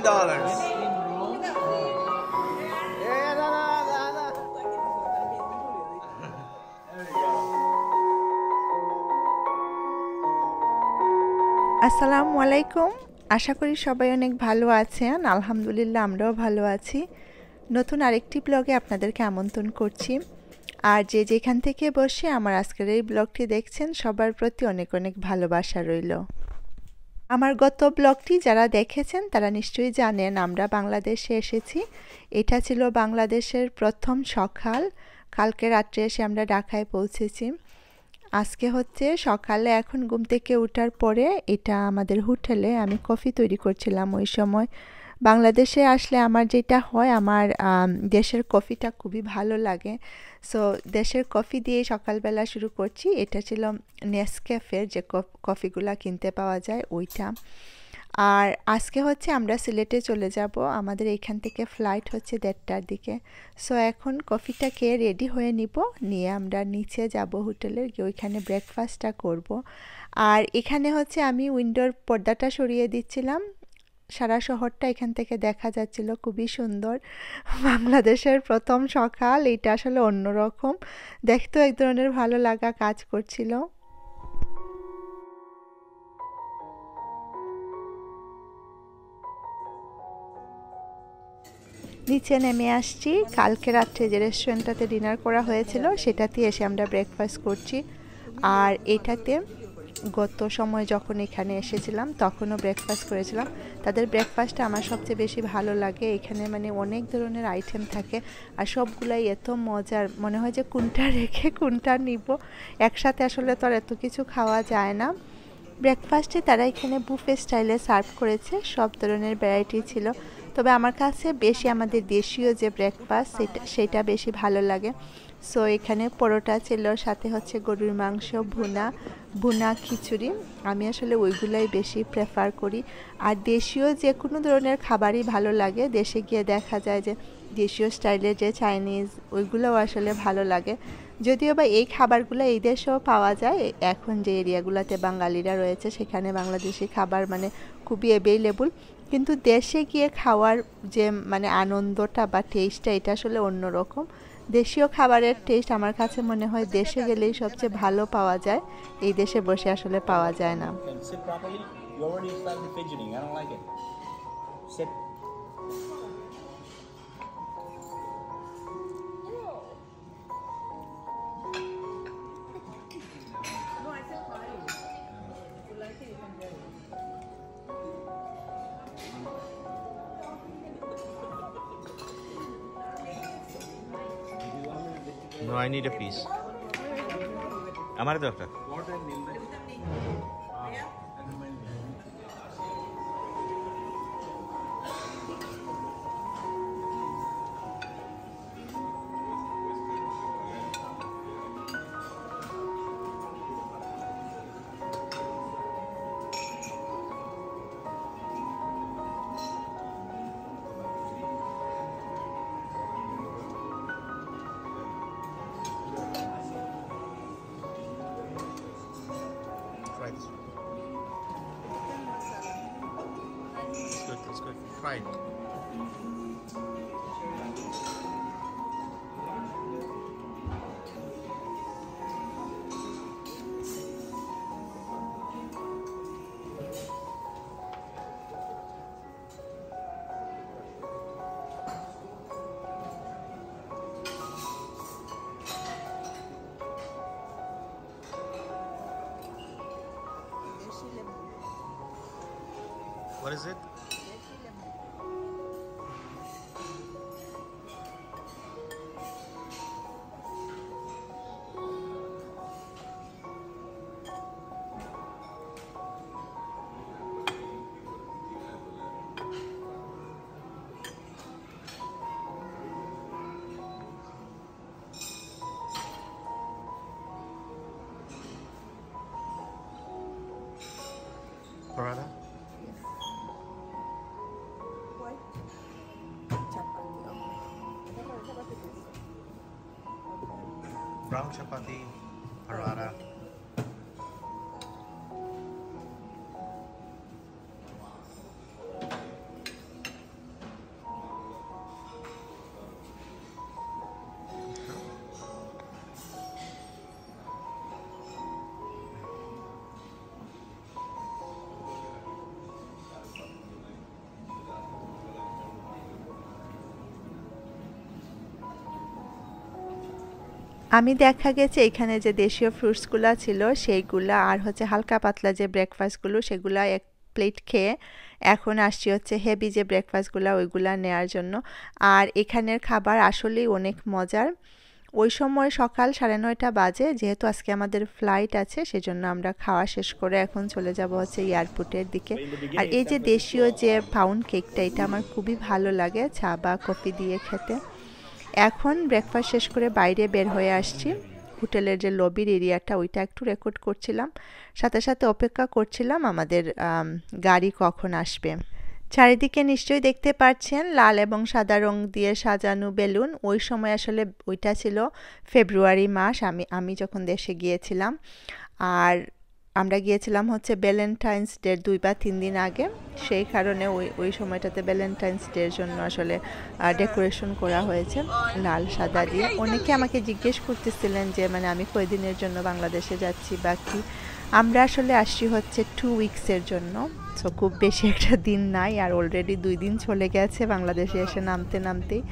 $7. আসসালামু আলাইকুম। আশা করি সবাই অনেক ভালো আছেন। আলহামদুলিল্লাহ আমরাও ভালো আছি। নতুন আরেকটি ব্লগে আপনাদেরকে আমন্ত্রণ করছি। আর যে যেখান থেকে বসে আমার আজকের এই ব্লগটি দেখছেন সবার প্রতি অনেক অনেক ভালোবাসা রইল। আমার গত ব্লগটি যারা দেখেছেন তারা নিশ্চয়ই জানেন আমরা বাংলাদেশে এসেছি। এটা ছিল বাংলাদেশের প্রথম সকাল। কালকে রাত্রে এসে আমরা ঢাকায় পৌঁছেছি। আজকে হচ্ছে সকালে এখন ঘুম থেকে ওঠার পরে এটা আমাদের হোটেলে আমি কফি তৈরি করছিলাম। ওই সময় বাংলাদেশে আসলে আমার যেটা হয় আমার দেশের কফিটা খুবই ভালো লাগে। সো দেশের কফি দিয়ে সকালবেলা শুরু করছি। এটা ছিল নেসক্যাফের যে কফিগুলা কিনতে পাওয়া যায় ওইটা। আর আজকে হচ্ছে আমরা সিলেটে চলে যাব। আমাদের এখান থেকে ফ্লাইট হচ্ছে 1:30টার দিকে। সো এখন কফিটা খেয়ে রেডি হয়ে নিয়ে আমরা নিচে যাব হোটেলের গিয়ে ওইখানে ব্রেকফাস্টটা করব। আর এখানে হচ্ছে আমি উইন্ডোর পর্দাটা সরিয়ে দিচ্ছিলাম। সারা শহরটা এখান থেকে দেখা যাচ্ছিল, খুবই সুন্দর। বাংলাদেশের প্রথম সকাল, এটা আসলে অন্যরকম। দেখতেও এক ধরনের ভালো লাগা কাজ করছিল। নিচে নেমে আসছি। কালকে রাত্রে যে রেস্টুরেন্টটাতে ডিনার করা হয়েছিল সেটাতে এসে আমরা ব্রেকফাস্ট করছি। আর এটাতে গত সময় যখন এখানে এসেছিলাম তখনও ব্রেকফাস্ট করেছিলাম। তাদের ব্রেকফাস্টটা আমার সবচেয়ে বেশি ভালো লাগে। এখানে মানে অনেক ধরনের আইটেম থাকে আর সবগুলাই এত মজার, মনে হয় যে কোনটা রেখে কোনটা নিব। একসাথে আসলে তো আর এত কিছু খাওয়া যায় না। ব্রেকফাস্টে তারা এখানে বুফে স্টাইলে সার্ভ করেছে, সব ধরনের ভ্যারাইটি ছিল। তবে আমার কাছে বেশি আমাদের দেশীয় যে ব্রেকফাস্ট সেটা বেশি ভালো লাগে। সো এখানে পরোটা ছিল, সাথে হচ্ছে গরুর মাংস, ভুনা খিচুড়ি। আমি আসলে ওইগুলাই বেশি প্রেফার করি। আর দেশীয় যে কোনো ধরনের খাবারই ভালো লাগে। দেশে গিয়ে দেখা যায় যে দেশীয় স্টাইলের যে চাইনিজ ওইগুলোও আসলে ভালো লাগে। যদিও বা এই খাবারগুলো এই দেশেও পাওয়া যায়। এখন যে এরিয়াগুলোতে বাঙালিরা রয়েছে সেখানে বাংলাদেশি খাবার মানে খুবই অ্যাভেলেবল। কিন্তু দেশে গিয়ে খাওয়ার যে মানে আনন্দটা বা টেস্টটা এটা আসলে অন্যরকম। দেশীয় খাবারের টেস্ট আমার কাছে মনে হয় দেশে গেলেই সবচেয়ে ভালো পাওয়া যায়, এই দেশে বসে আসলে পাওয়া যায় না। No, I need a piece. আমার তো একটা। It's good. Try it. What is it? Paratha? Brown chapati, paratha. আমি দেখা গেছে এখানে যে দেশীয় ফ্রুটসগুলো ছিল সেইগুলা আর হচ্ছে হালকা পাতলা যে ব্রেকফাস্টগুলো সেগুলা এক প্লেট খেয়ে এখন আসছি হচ্ছে হেভি যে ব্রেকফাস্টগুলো ওইগুলা নেওয়ার জন্য। আর এখানের খাবার আসলেই অনেক মজার। ওই সময় সকাল 9:30 বাজে, যেহেতু আজকে আমাদের ফ্লাইট আছে সেজন্য আমরা খাওয়া শেষ করে এখন চলে যাব হচ্ছে এয়ারপোর্টের দিকে। আর এই যে দেশীয় যে পাউন্ড কেকটা এটা আমার খুবই ভালো লাগে চা বা কফি দিয়ে খেতে। এখন ব্রেকফাস্ট শেষ করে বাইরে বের হয়ে আসছি। হোটেলের যে লবির এরিয়াটা ওইটা একটু রেকর্ড করছিলাম, সাথে সাথে অপেক্ষা করছিলাম আমাদের গাড়ি কখন আসবে। চারিদিকে নিশ্চয়ই দেখতে পাচ্ছেন লাল এবং সাদা রং দিয়ে সাজানো বেলুন। ওই সময় আসলে ওইটা ছিল ফেব্রুয়ারি মাস, আমি যখন দেশে গিয়েছিলাম। আর আমরা গিয়েছিলাম হচ্ছে ভ্যালেন্টাইন্স ডের 2 বা 3 দিন আগে, সেই কারণে ওই সময়টাতে ভ্যালেন্টাইন্স ডের জন্য আসলে ডেকোরেশন করা হয়েছে লাল সাদা দিয়ে। অনেকে আমাকে জিজ্ঞেস করতেছিলেন যে মানে আমি কয়দিনের জন্য বাংলাদেশে যাচ্ছি বা কি। আমরা আসলে আসছি হচ্ছে 2 উইকসের জন্য, সো খুব বেশি একটা দিন নাই। আর অলরেডি 2 দিন চলে গেছে বাংলাদেশে এসে নামতেই।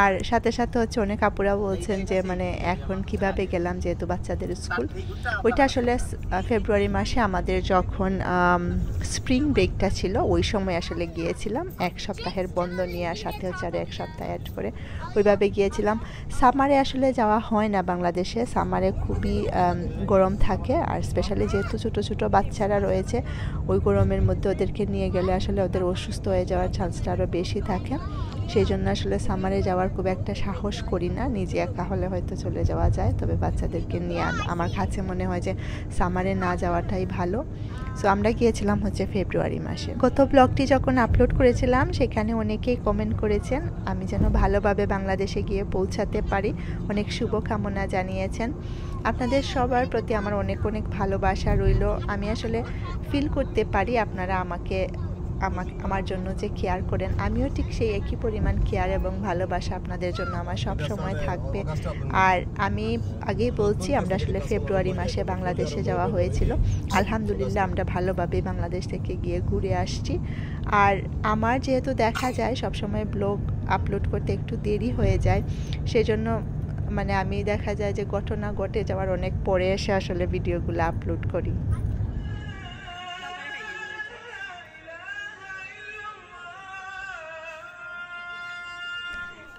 আর সাথে সাথে হচ্ছে অনেক আপুরা বলছেন যে মানে এখন কিভাবে গেলাম, যেহেতু বাচ্চাদের স্কুল। ওইটা আসলে ফেব্রুয়ারি মাসে আমাদের যখন স্প্রিং ব্রেকটা ছিল ওই সময় আসলে গিয়েছিলাম, 1 সপ্তাহের বন্ধ নিয়ে, আর সাথে হচ্ছে আরও 1 সপ্তাহ অ্যাড করে ওইভাবে গিয়েছিলাম। সামারে আসলে যাওয়া হয় না বাংলাদেশে, সামারে খুবই গরম থাকে। আর স্পেশালি যেহেতু ছোটো ছোটো বাচ্চারা রয়েছে ওই গরমের মধ্যে ওদেরকে নিয়ে গেলে আসলে ওদের অসুস্থ হয়ে যাওয়ার চান্সটা আরও বেশি থাকে। সেই জন্য আসলে সামারে যাওয়ার খুব একটা সাহস করি না। নিজে একা হলে হয়তো চলে যাওয়া যায়, তবে বাচ্চাদেরকে নিয়ে আমার কাছে মনে হয় যে সামারে না যাওয়াটাই ভালো। সো আমরা গিয়েছিলাম হচ্ছে ফেব্রুয়ারি মাসে। গত ব্লগটি যখন আপলোড করেছিলাম সেখানে অনেকেই কমেন্ট করেছেন আমি যেন ভালোভাবে বাংলাদেশে গিয়ে পৌঁছাতে পারি, অনেক শুভকামনা জানিয়েছেন। আপনাদের সবার প্রতি আমার অনেক অনেক ভালোবাসা রইল। আমি আসলে ফিল করতে পারি আপনারা আমার জন্য যে কেয়ার করেন, আমিও ঠিক সেই একই পরিমাণ কেয়ার এবং ভালোবাসা আপনাদের জন্য আমার সব সময় থাকবে। আর আমি আগেই বলছি আমরা আসলে ফেব্রুয়ারি মাসে বাংলাদেশে যাওয়া হয়েছিল। আলহামদুলিল্লাহ আমরা ভালোভাবে বাংলাদেশ থেকে গিয়ে ঘুরে আসছি। আর আমার যেহেতু দেখা যায় সবসময় ব্লগ আপলোড করতে একটু দেরি হয়ে যায়, সেজন্য মানে আমি দেখা যায় যে ঘটনা ঘটে যাওয়ার অনেক পরে এসে আসলে ভিডিওগুলো আপলোড করি।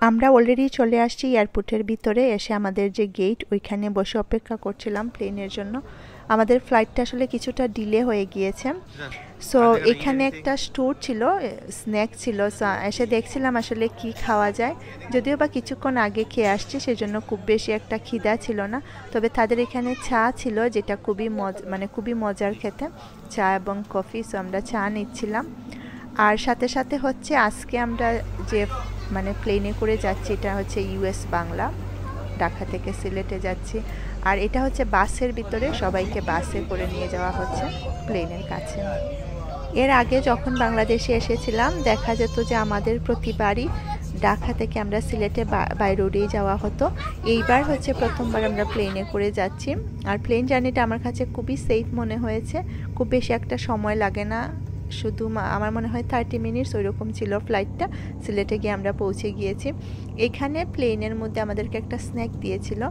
আমরা অলরেডি চলে আসছি এয়ারপোর্টের ভিতরে। এসে আমাদের যে গেট ওইখানে বসে অপেক্ষা করছিলাম প্লেনের জন্য। আমাদের ফ্লাইটটা আসলে কিছুটা ডিলে হয়ে গিয়েছে। সো এখানে একটা স্টোর ছিল, স্ন্যাক ছিল। সো এসে দেখছিলাম আসলে কি খাওয়া যায়, যদিও বা কিছুক্ষণ আগে খেয়ে আসছি সেজন্য খুব বেশি একটা খিদা ছিল না। তবে তাদের এখানে চা ছিল যেটা খুবই মজার খেতে, চা এবং কফি। সো আমরা চা নিচ্ছিলাম। আর সাথে সাথে হচ্ছে আজকে আমরা যে মানে প্লেনে করে যাচ্ছি এটা হচ্ছে ইউএস বাংলা, ঢাকা থেকে সিলেটে যাচ্ছি। আর এটা হচ্ছে বাসের ভিতরে, সবাইকে বাসে করে নিয়ে যাওয়া হচ্ছে প্লেনের কাছে। এর আগে যখন বাংলাদেশে এসেছিলাম দেখা যেত যে আমাদের প্রতিবারই ঢাকা থেকে আমরা সিলেটে বাই রোডেই যাওয়া হতো। এইবার হচ্ছে প্রথমবার আমরা প্লেনে করে যাচ্ছি। আর প্লেন জার্নিটা আমার কাছে খুবই সেফ মনে হয়েছে, খুব বেশি একটা সময় লাগে না, শুধু আমার মনে হয় 30 মিনিটস ওইরকম ছিল ফ্লাইটটা। সিলেটে গিয়ে আমরা পৌঁছে গিয়েছি। এখানে প্লেনের মধ্যে আমাদেরকে একটা স্ন্যাক দিয়েছিল,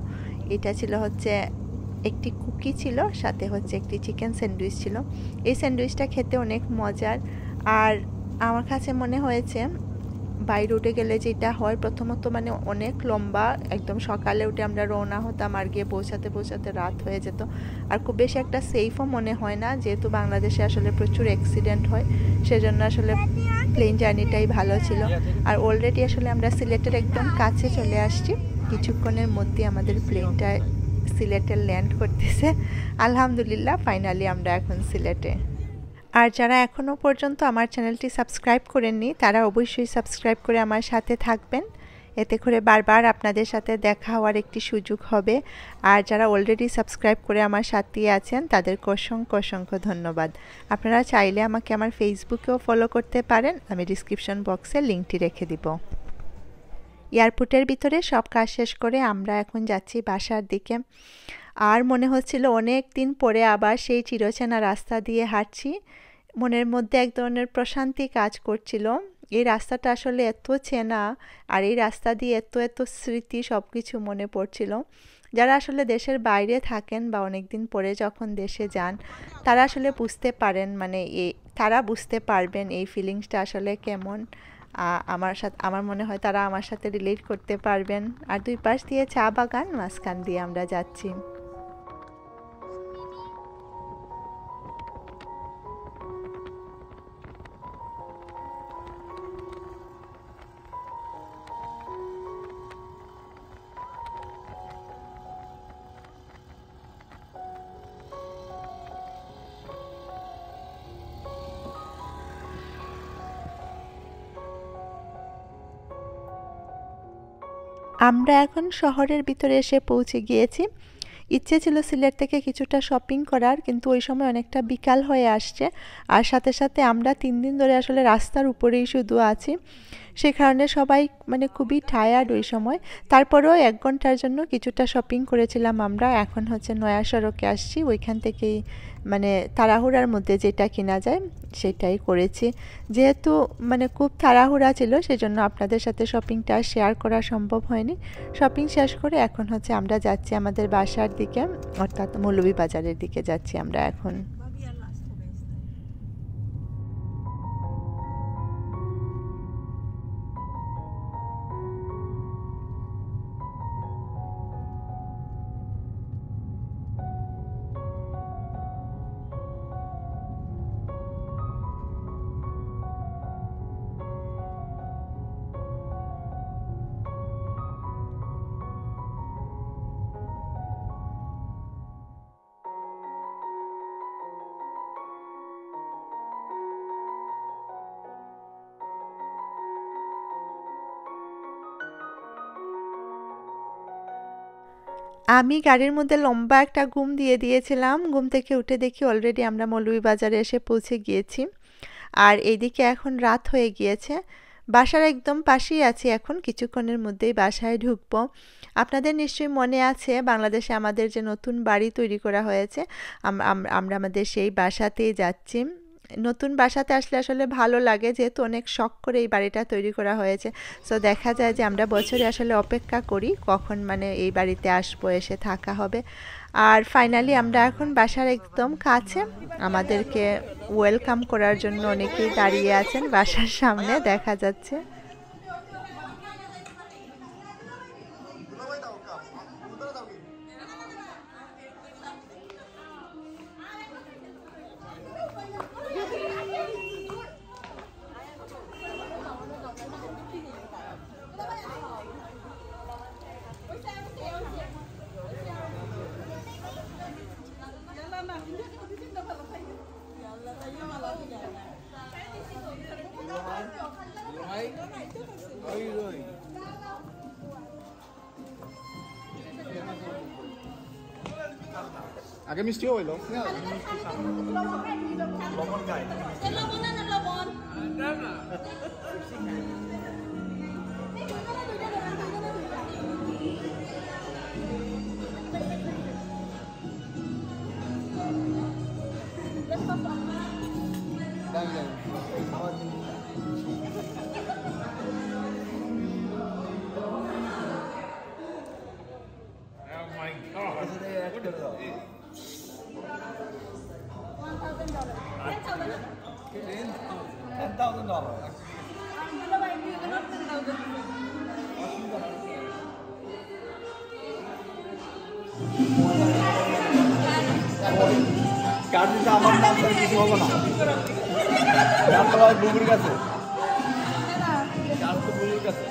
এটা ছিল হচ্ছে একটি কুকি ছিল, সাথে হচ্ছে একটি চিকেন স্যান্ডউইচ ছিল। এই স্যান্ডউইচটা খেতে অনেক মজার। আর আমার কাছে মনে হয়েছে বাই রোডে গেলে যেটা হয় প্রথমত মানে অনেক লম্বা, একদম সকালে উঠে আমরা রওনা হতাম আর গিয়ে পৌঁছাতে রাত হয়ে যেত। আর খুব বেশি একটা সেফও মনে হয় না, যেহেতু বাংলাদেশে আসলে প্রচুর অ্যাক্সিডেন্ট হয়, সেজন্য আসলে প্লেন জার্নিটাই ভালো ছিল। আর অলরেডি আসলে আমরা সিলেটের একদম কাছে চলে আসছি, কিছুক্ষণের মধ্যে আমাদের প্লেনটা সিলেটে ল্যান্ড করতেছে। আলহামদুলিল্লাহ ফাইনালি আমরা এখন সিলেটে। আর যারা এখনও পর্যন্ত আমার চ্যানেলটি সাবস্ক্রাইব করেননি তারা অবশ্যই সাবস্ক্রাইব করে আমার সাথে থাকবেন, এতে করে বারবার আপনাদের সাথে দেখা হওয়ার একটি সুযোগ হবে। আর যারা অলরেডি সাবস্ক্রাইব করে আমার সাথেই আছেন তাদেরকে অসংখ্য ধন্যবাদ। আপনারা চাইলে আমাকে আমার ফেসবুকেও ফলো করতে পারেন, আমি ডিসক্রিপশন বক্সে লিঙ্কটি রেখে দিব। এয়ারপোর্টের ভিতরে সব কাজ শেষ করে আমরা এখন যাচ্ছি বাসার দিকে। আর মনে হচ্ছিল অনেক দিন পরে আবার সেই চিরচেনা রাস্তা দিয়ে হাঁটছি। মনের মধ্যে এক ধরনের প্রশান্তি কাজ করছিল। এই রাস্তাটা আসলে এত চেনা, আর এই রাস্তা দিয়ে এত এত স্মৃতি সব কিছু মনে পড়ছিল। যারা আসলে দেশের বাইরে থাকেন বা অনেক দিন পরে যখন দেশে যান, তারা আসলে বুঝতে পারেন, মানে তারা বুঝতে পারবেন এই ফিলিংসটা আসলে কেমন। আমার মনে হয় তারা আমার সাথে রিলেট করতে পারবেন। আর দুই পাশ দিয়ে চা বাগান, মাঝখান দিয়ে আমরা যাচ্ছি। আমরা এখন শহরের ভিতরে এসে পৌঁছে গিয়েছি। ইচ্ছে ছিল সিলেট থেকে কিছুটা শপিং করার, কিন্তু ওই সময় অনেকটা বিকাল হয়ে আসছে। আর সাথে সাথে আমরা 3 দিন ধরে আসলে রাস্তার উপরেই শুধু আছি, সে কারণে সবাই মানে খুবই টায়ার্ড ওই সময়। তারপরেও 1 ঘন্টার জন্য কিছুটা শপিং করেছিলাম আমরা। এখন হচ্ছে নয়া সড়কে আসছি, ওইখান থেকেই মানে তাড়াহুড়ার মধ্যে যেটা কিনা যায় সেটাই করেছি। যেহেতু মানে খুব তাড়াহুড়া ছিল, সেজন্য আপনাদের সাথে শপিংটা শেয়ার করা সম্ভব হয়নি। শপিং শেষ করে এখন হচ্ছে আমরা যাচ্ছি আমাদের বাসার দিকে, অর্থাৎ মৌলভীবাজারের দিকে যাচ্ছি আমরা এখন। আমি গাড়ির মধ্যে লম্বা একটা ঘুম দিয়ে দিয়েছিলাম। ঘুম থেকে উঠে দেখি অলরেডি আমরা মৌলভীবাজারে এসে পৌঁছে গিয়েছি। আর এইদিকে এখন রাত হয়ে গিয়েছে। বাসার একদম পাশেই আছি, এখন কিছুক্ষণের মধ্যেই বাসায় ঢুকবো। আপনাদের নিশ্চয়ই মনে আছে, বাংলাদেশে আমাদের যে নতুন বাড়ি তৈরি করা হয়েছে, আমরা আমাদের সেই বাসাতেই যাচ্ছি। নতুন বাসাতে আসলে আসলে ভালো লাগে, যেহেতু অনেক শখ করে এই বাড়িটা তৈরি করা হয়েছে। সো দেখা যায় যে আমরা বছরে আসলে অপেক্ষা করি কখন মানে এই বাড়িতে আসবো, এসে থাকা হবে। আর ফাইনালি আমরা এখন বাসার একদম কাছে। আমাদেরকে ওয়েলকাম করার জন্য অনেকেই দাঁড়িয়ে আছেন বাসার সামনে, দেখা যাচ্ছে। আগে মিষ্টিও হইলো লবণ খাই কার্ডটা আমার নাম করে কিছু হবে না নাম তো বুবুর কাছে কার্ড তো বুবুর কাছে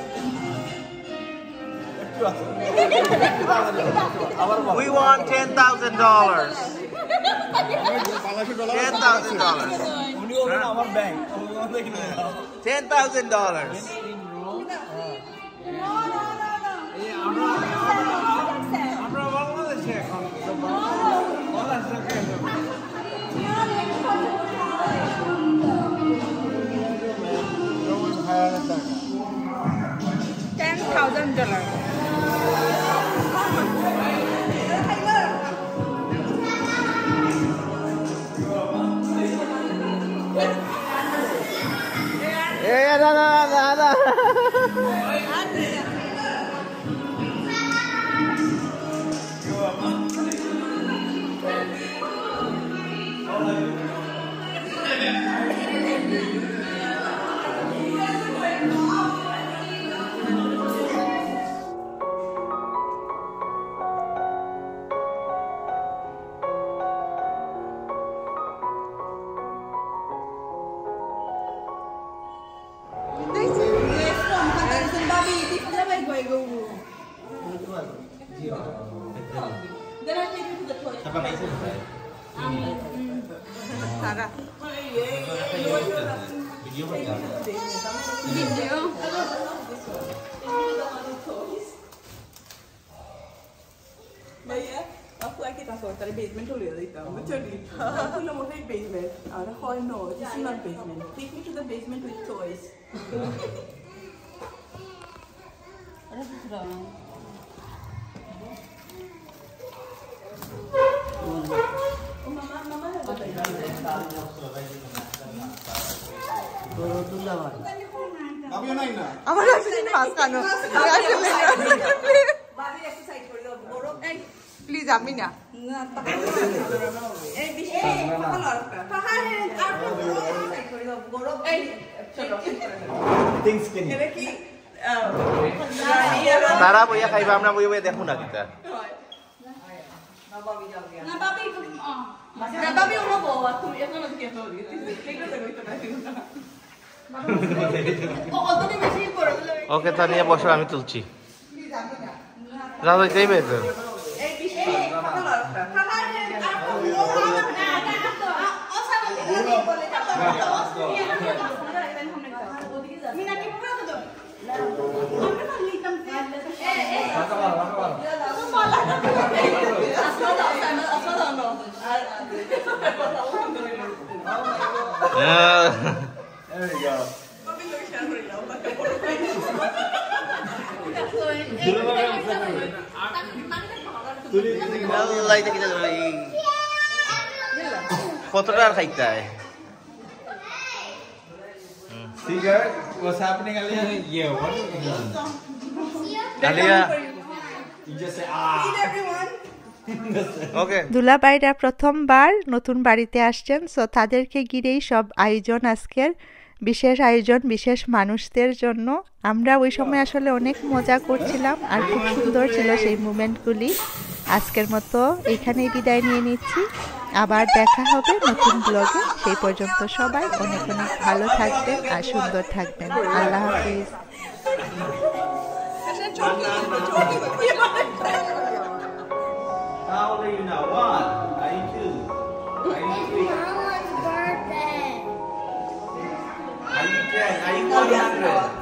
We want $10,000. $10,000. উনি হলেন আমার ব্যাংক $10,000. আমরা বাংলাদেশে এখন $10,000. Yeah, no. Then I'll take you to the toilet. Sarah. Video. भैया आपको आके कहा सोचता है बेसमेंट हो लिया देता हूँ चलिए आपको लोग बोलते हैं बेसमेंट और hall no this is not basement take me to the basement with toys আমিও নাই না আমার আসলে মাছ খানো बाबी एक्सरसाइज कर लो बोरो প্লিজ আমি না ए बिशे पकड़ लो कहां है आप एक्सरसाइज कर लो बोरो ए चलो থিংস কেন ये कि তারা বইয়া খাইবা আমরা বইয়া বইয়া দেখো না কিতা बाबी जाओ गया Na babi. ना बाबी उन्होंने बोला तुम ये तो नहीं कहते हो ये ठीक है तो कोई तो नहीं Oh, तो नहीं मशीन पर. ওকে তা নিয়ে বসো আমি তুলছি যাও যাইতেই বের ए बिशे पकड़ लो कहां है Mina que pura tuh. There we go. আল্লাহ এটা কিটা ধরে কতটা আর খাইতে হয় See guys, what's happening Alia? Yeah, what are you doing? Alia You just say ah. ওকে দুলাভাইরা প্রথমবার নতুন বাড়িতে আসছেন, সো তাদেরকে ঘিরেই সব আয়োজন আজকের, বিশেষ আয়োজন বিশেষ মানুষদের জন্য। আমরা ওই সময় আসলে অনেক মজা করছিলাম আর খুব সুন্দর ছিল সেই মুমেন্টগুলি। আজকের মতো এখানেই বিদায় নিয়ে নিচ্ছি, আবার দেখা হবে নতুন ব্লগে। সেই পর্যন্ত সবাই অনেক অনেক ভালো থাকবেন আর সুন্দর থাকবেন। আল্লাহ হাফিজ। How old are you now? 1? Are you 2? Are you 3? Mama's birthday. Are you 10? Are you 100?